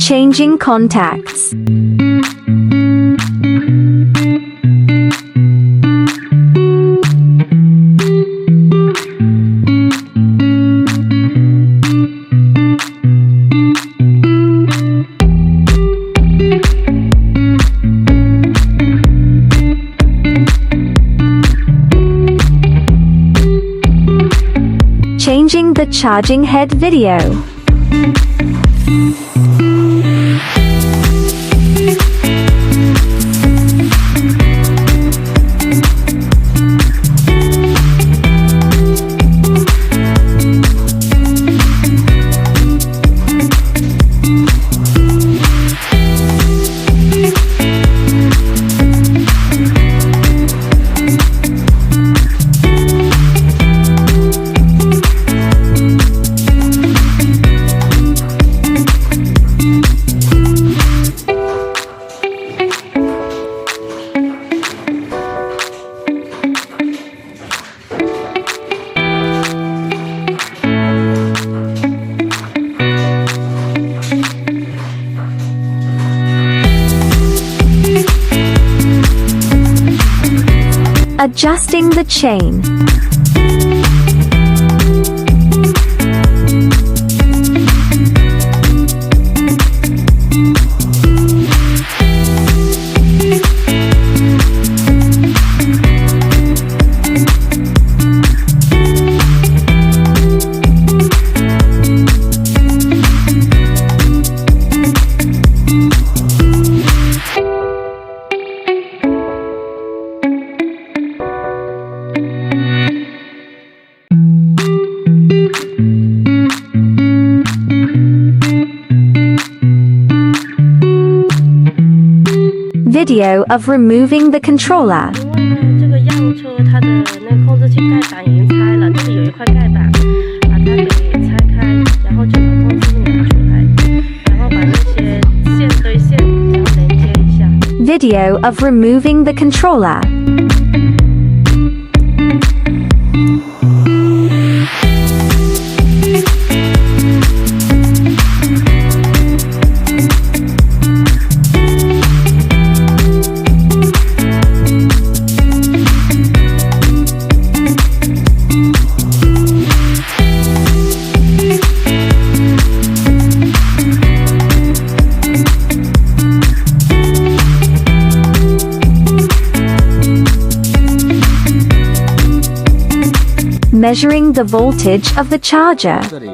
Changing contacts. Changing the charging head video. Adjusting the chain. Video of removing the controller. 这个样车它的那个控制器盖板已经拆了，这里有一块盖板，把它给拆开，然后就把控制器拿出来，然后把那些线对线然后连接一下。Video of removing the controller. Measuring the voltage of the charger. 这里